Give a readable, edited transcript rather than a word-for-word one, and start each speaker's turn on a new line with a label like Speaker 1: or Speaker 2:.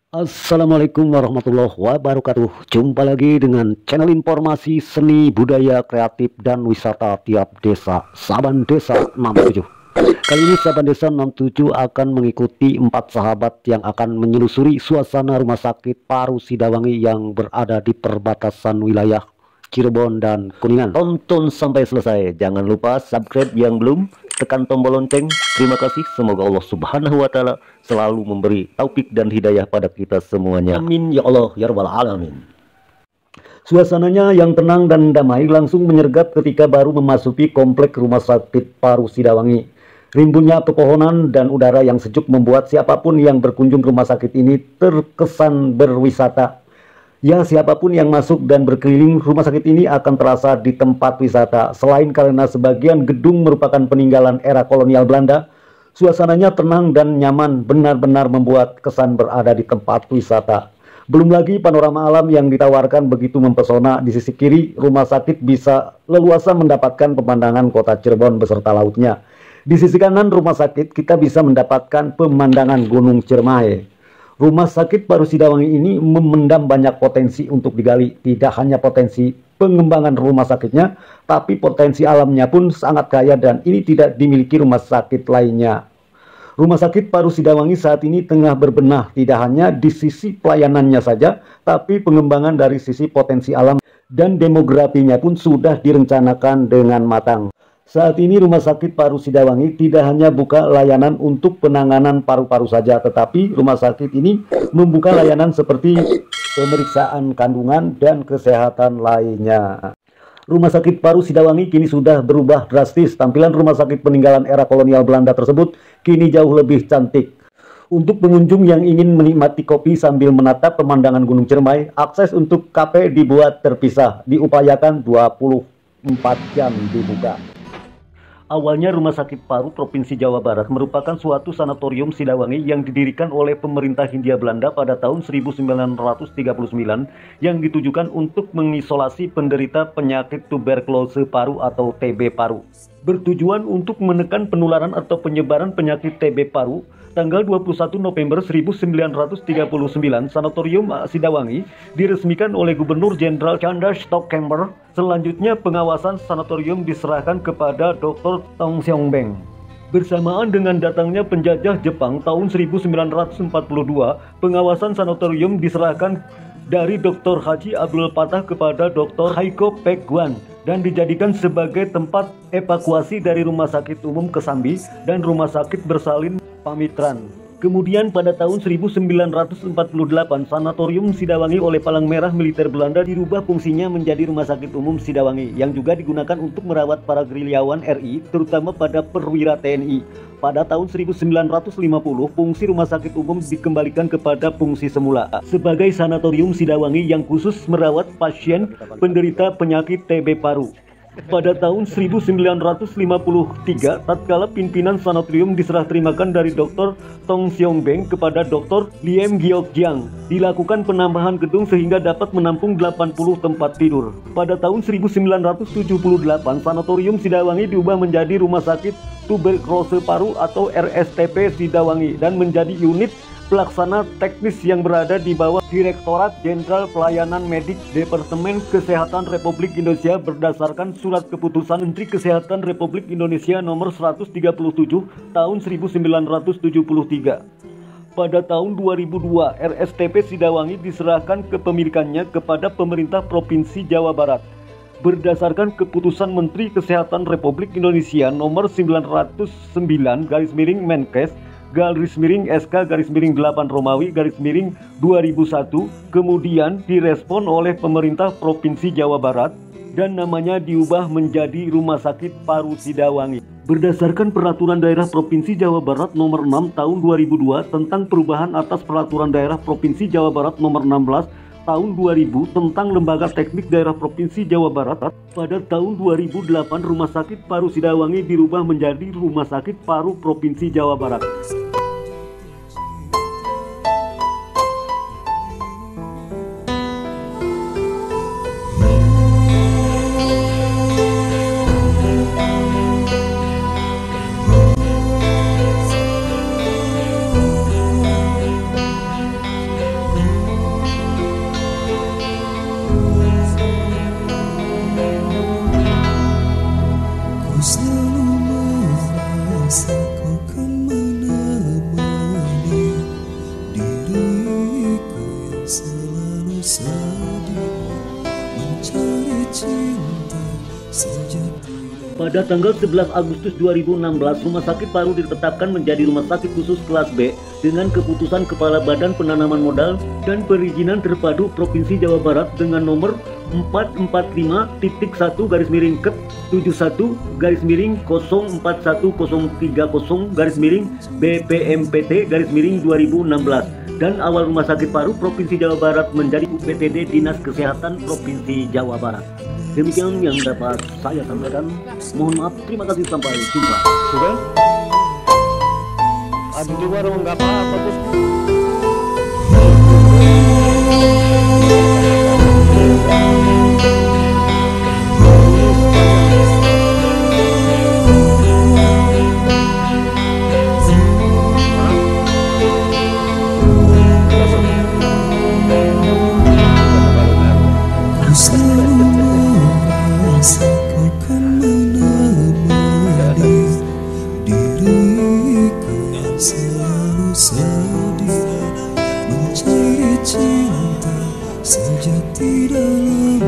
Speaker 1: Assalamualaikum warahmatullahi wabarakatuh. Jumpa lagi dengan channel informasi seni budaya kreatif dan wisata tiap desa, Saban Desa 67. Kali ini Saban Desa 67 akan mengikuti 4 sahabat yang akan menyelusuri suasana rumah sakit Paru Sidawangi yang berada di perbatasan wilayah Cirebon dan Kuningan. Tonton sampai selesai, jangan lupa subscribe yang belum, tekan tombol lonceng. Terima kasih, semoga Allah Subhanahu wa Ta'ala selalu memberi taufik dan hidayah pada kita semuanya. Amin ya Allah ya Rabbal Alamin. Suasananya yang tenang dan damai langsung menyergap ketika baru memasuki komplek rumah sakit Paru Sidawangi. Rimbunnya pepohonan dan udara yang sejuk membuat siapapun yang berkunjung ke rumah sakit ini terkesan berwisata. Ya, siapapun yang masuk dan berkeliling rumah sakit ini akan terasa di tempat wisata. Selain karena sebagian gedung merupakan peninggalan era kolonial Belanda, suasananya tenang dan nyaman, benar-benar membuat kesan berada di tempat wisata. Belum lagi panorama alam yang ditawarkan begitu mempesona. Di sisi kiri rumah sakit bisa leluasa mendapatkan pemandangan kota Cirebon beserta lautnya. Di sisi kanan rumah sakit kita bisa mendapatkan pemandangan Gunung Ciremai. Rumah sakit Paru Sidawangi ini memendam banyak potensi untuk digali. Tidak hanya potensi pengembangan rumah sakitnya, tapi potensi alamnya pun sangat kaya dan ini tidak dimiliki rumah sakit lainnya. Rumah sakit Paru Sidawangi saat ini tengah berbenah, tidak hanya di sisi pelayanannya saja, tapi pengembangan dari sisi potensi alam dan demografinya pun sudah direncanakan dengan matang. Saat ini Rumah Sakit Paru Sidawangi tidak hanya buka layanan untuk penanganan paru-paru saja, tetapi rumah sakit ini membuka layanan seperti pemeriksaan kandungan dan kesehatan lainnya. Rumah Sakit Paru Sidawangi kini sudah berubah drastis. Tampilan rumah sakit peninggalan era kolonial Belanda tersebut kini jauh lebih cantik. Untuk pengunjung yang ingin menikmati kopi sambil menatap pemandangan Gunung Ciremai, akses untuk kafe dibuat terpisah, diupayakan 24 jam dibuka. Awalnya Rumah Sakit Paru Provinsi Jawa Barat merupakan suatu sanatorium Sidawangi yang didirikan oleh pemerintah Hindia Belanda pada tahun 1939 yang ditujukan untuk mengisolasi penderita penyakit tuberkulose paru atau TB paru. Bertujuan untuk menekan penularan atau penyebaran penyakit TB paru, tanggal 21 November 1939, Sanatorium Sidawangi diresmikan oleh Gubernur Jenderal Chandra Stockhauser. Selanjutnya pengawasan sanatorium diserahkan kepada Dr. Tong Seong Beng. Bersamaan dengan datangnya penjajah Jepang tahun 1942, pengawasan sanatorium diserahkan dari Dr. Haji Abdul Patah kepada Dr. Haiko Pekguan dan dijadikan sebagai tempat evakuasi dari Rumah Sakit Umum Kesambi dan Rumah Sakit Bersalin Pamitran. Kemudian pada tahun 1948, Sanatorium Sidawangi oleh Palang Merah Militer Belanda dirubah fungsinya menjadi Rumah Sakit Umum Sidawangi yang juga digunakan untuk merawat para gerilyawan RI, terutama pada perwira TNI. Pada tahun 1950, fungsi Rumah Sakit Umum dikembalikan kepada fungsi semula sebagai Sanatorium Sidawangi yang khusus merawat pasien penderita penyakit TB paru. Pada tahun 1953, tatkala pimpinan sanatorium diserah terimakan dari Dr. Tong Seong Beng kepada Dr. Liem Giok Jiang, dilakukan penambahan gedung sehingga dapat menampung 80 tempat tidur. Pada tahun 1978, Sanatorium Sidawangi diubah menjadi Rumah Sakit Tuberkulose Paru atau RSTP Sidawangi dan menjadi unit pelaksana teknis yang berada di bawah Direktorat Jenderal Pelayanan Medik Departemen Kesehatan Republik Indonesia berdasarkan Surat Keputusan Menteri Kesehatan Republik Indonesia Nomor 137 Tahun 1973. Pada tahun 2002, RSTP Sidawangi diserahkan kepemilikannya kepada pemerintah Provinsi Jawa Barat. Berdasarkan Keputusan Menteri Kesehatan Republik Indonesia Nomor 909/Menkes /SK/8 Romawi /2001 kemudian direspon oleh pemerintah Provinsi Jawa Barat dan namanya diubah menjadi Rumah Sakit Paru Sidawangi. Berdasarkan Peraturan Daerah Provinsi Jawa Barat Nomor 6 Tahun 2002 tentang perubahan atas Peraturan Daerah Provinsi Jawa Barat Nomor 16 Tahun 2000 tentang Lembaga Teknik Daerah Provinsi Jawa Barat, pada tahun 2008 Rumah Sakit Paru Sidawangi dirubah menjadi Rumah Sakit Paru Provinsi Jawa Barat.
Speaker 2: sedih mencari cinta sejati.
Speaker 1: Pada tanggal 11 Agustus 2016, Rumah Sakit Paru ditetapkan menjadi Rumah Sakit Khusus Kelas B dengan keputusan Kepala Badan Penanaman Modal dan Perizinan Terpadu Provinsi Jawa Barat dengan nomor 445.1.041-030-BPMPT-2016 dan awal Rumah Sakit Paru Provinsi Jawa Barat menjadi UPTD Dinas Kesehatan Provinsi Jawa Barat. Demikian yang dapat saya sampaikan. Mohon maaf, terima kasih, sampai jumpa.
Speaker 3: Sudah? Aduh, di warung nggak apa-apa tuh.
Speaker 2: Selalu sedih mencari cinta sejati dalam